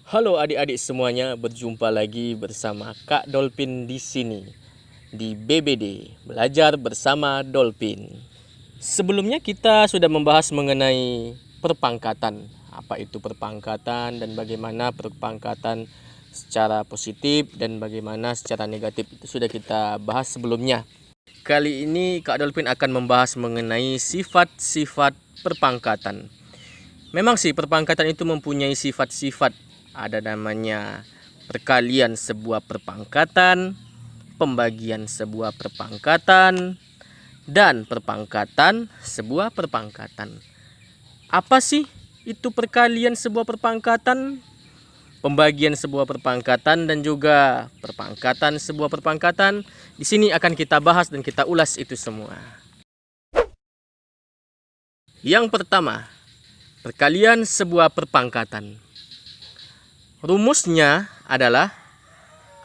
Halo adik-adik semuanya, berjumpa lagi bersama Kak Dolphin di sini di BBD, Belajar Bersama Dolphin. Sebelumnya kita sudah membahas mengenai perpangkatan. Apa itu perpangkatan dan bagaimana perpangkatan secara positif dan bagaimana secara negatif, itu sudah kita bahas sebelumnya. Kali ini Kak Dolphin akan membahas mengenai sifat-sifat perpangkatan. Memang sih perpangkatan itu mempunyai sifat-sifat. Ada namanya perkalian sebuah perpangkatan, pembagian sebuah perpangkatan, dan perpangkatan sebuah perpangkatan. Apa sih itu perkalian sebuah perpangkatan, pembagian sebuah perpangkatan, dan juga perpangkatan sebuah perpangkatan? Di sini akan kita bahas dan kita ulas itu semua. Yang pertama, perkalian sebuah perpangkatan. Rumusnya adalah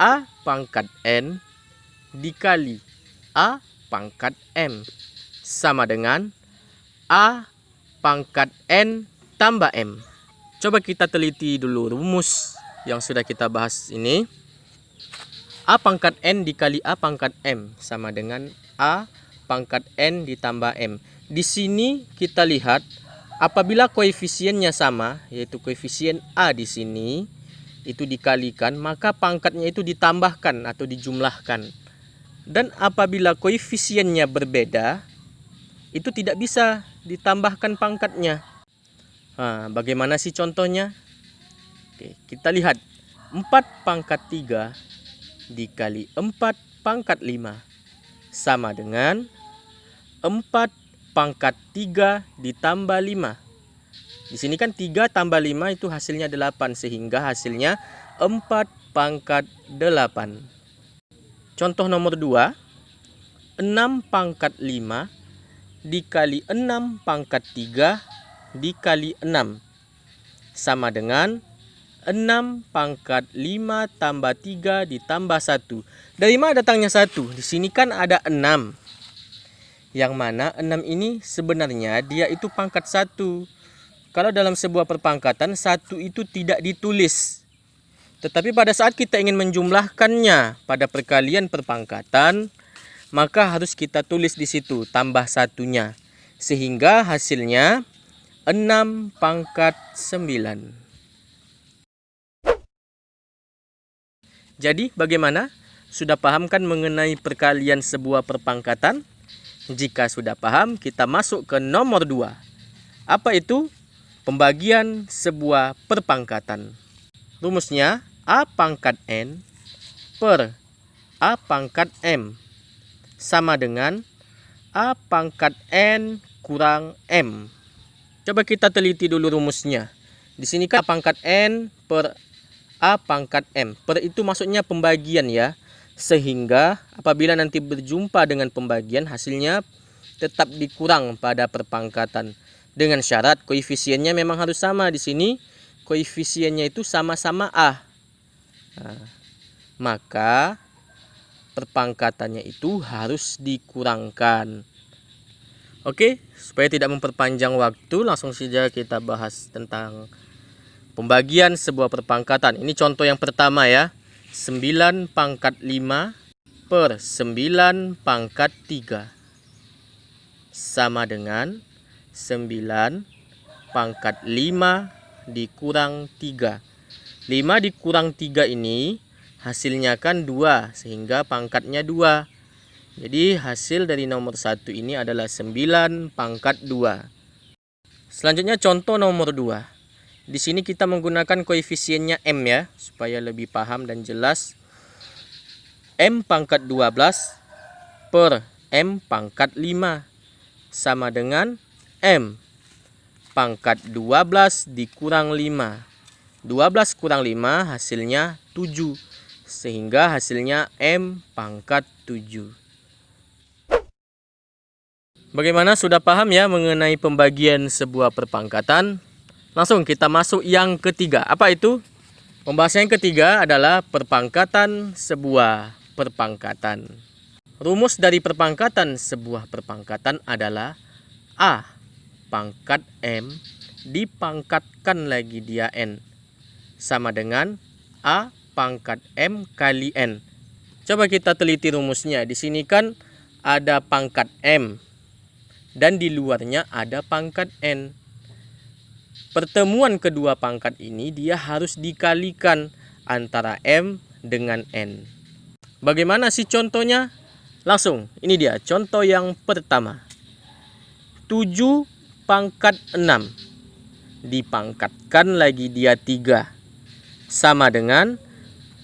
A pangkat N dikali A pangkat M sama dengan A pangkat N tambah M. Coba kita teliti dulu rumus yang sudah kita bahas ini. A pangkat N dikali A pangkat M sama dengan A pangkat N ditambah M. Di sini kita lihat apabila koefisiennya sama, yaitu koefisien A di sini itu dikalikan, maka pangkatnya itu ditambahkan atau dijumlahkan. Dan apabila koefisiennya berbeda, itu tidak bisa ditambahkan pangkatnya. Bagaimana sih contohnya? Oke, kita lihat 4 pangkat 3 dikali 4 pangkat 5 sama dengan 4 pangkat 3 ditambah 5. Di sini kan 3 tambah 5 itu hasilnya 8, sehingga hasilnya 4 pangkat 8. Contoh nomor 2, 6 pangkat 5 dikali 6 pangkat 3 dikali 6 sama dengan 6 pangkat 5 tambah 3 ditambah 1. Dari mana datangnya 1? Di sini kan ada 6. Yang mana 6 ini sebenarnya dia itu pangkat 1. Kalau dalam sebuah perpangkatan, 1 itu tidak ditulis. Tetapi pada saat kita ingin menjumlahkannya pada perkalian perpangkatan, maka harus kita tulis di situ tambah 1-nya. Sehingga hasilnya 6 pangkat 9. Jadi bagaimana? Sudah paham kan mengenai perkalian sebuah perpangkatan? Jika sudah paham, kita masuk ke nomor 2. Apa itu? Pembagian sebuah perpangkatan. Rumusnya A pangkat N per A pangkat M sama dengan A pangkat N kurang M. Coba kita teliti dulu rumusnya. Di sini kan A pangkat N per A pangkat M. Per itu maksudnya pembagian ya. Sehingga apabila nanti berjumpa dengan pembagian, hasilnya tetap dikurang pada perpangkatan. Dengan syarat koefisiennya memang harus sama. Di sini koefisiennya itu sama-sama A. Maka perpangkatannya itu harus dikurangkan. Oke, supaya tidak memperpanjang waktu, langsung saja kita bahas tentang pembagian sebuah perpangkatan. Ini contoh yang pertama ya. 9 pangkat 5 per 9 pangkat 3 sama dengan 9 pangkat 5 dikurang 3. 5 dikurang 3 ini hasilnya kan 2, sehingga pangkatnya 2. Jadi hasil dari nomor 1 ini adalah 9 pangkat 2. Selanjutnya contoh nomor 2. Di sini kita menggunakan koefisiennya M ya, supaya lebih paham dan jelas. M pangkat 12 per M pangkat 5 sama dengan M pangkat 12 dikurang 5. 12 kurang 5 hasilnya 7. Sehingga hasilnya M pangkat 7. Bagaimana, sudah paham ya mengenai pembagian sebuah perpangkatan? Langsung kita masuk yang ketiga. Apa itu? Pembahasan yang ketiga adalah perpangkatan sebuah perpangkatan. Rumus dari perpangkatan sebuah perpangkatan adalah A pangkat M dipangkatkan lagi dia N sama dengan A pangkat M kali N. Coba kita teliti rumusnya. Di sini kan ada pangkat M dan di luarnya ada pangkat N. Pertemuan kedua pangkat ini dia harus dikalikan antara M dengan N. Bagaimana sih contohnya? Langsung, ini dia contoh yang pertama. 7 pangkat 6 dipangkatkan lagi dia 3 sama dengan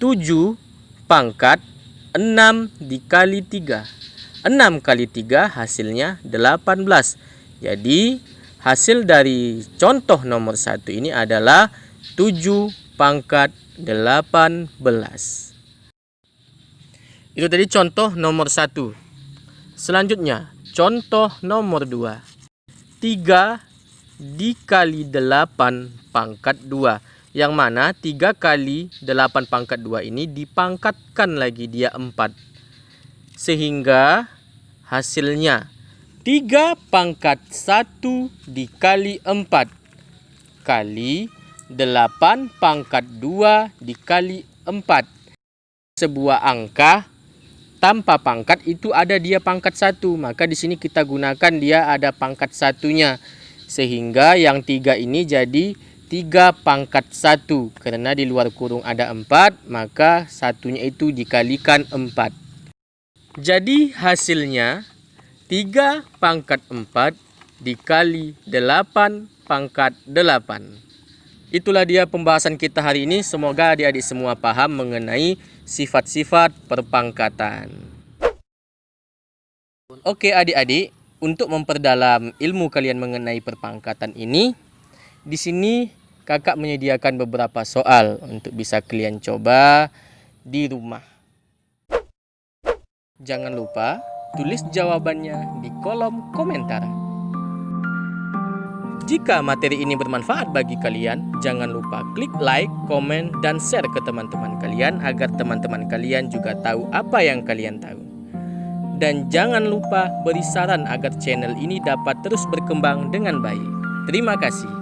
7 pangkat 6 dikali 3. 6 kali 3 hasilnya 18. Jadi hasil dari contoh nomor 1 ini adalah 7 pangkat 18. Itu tadi contoh nomor 1. Selanjutnya contoh nomor 2. 3 dikali 8 pangkat 2. Yang mana 3 kali 8 pangkat 2 ini dipangkatkan lagi dia 4. Sehingga hasilnya 3 pangkat 1 dikali 4 kali 8 pangkat 2 dikali 4. Sebuah angka tanpa pangkat itu ada dia pangkat 1. Maka di sini kita gunakan dia ada pangkat 1-nya. Sehingga yang 3 ini jadi 3 pangkat 1. Karena di luar kurung ada 4, maka satunya itu dikalikan 4. Jadi hasilnya 3 pangkat 4 dikali 8 pangkat 8. Itulah dia pembahasan kita hari ini. Semoga adik-adik semua paham mengenai sifat-sifat perpangkatan. Oke adik-adik, untuk memperdalam ilmu kalian mengenai perpangkatan ini, di sini kakak menyediakan beberapa soal untuk bisa kalian coba di rumah. Jangan lupa tulis jawabannya di kolom komentar. Jika materi ini bermanfaat bagi kalian, jangan lupa klik like, komen, dan share ke teman-teman kalian agar teman-teman kalian juga tahu apa yang kalian tahu. Dan jangan lupa beri saran agar channel ini dapat terus berkembang dengan baik. Terima kasih.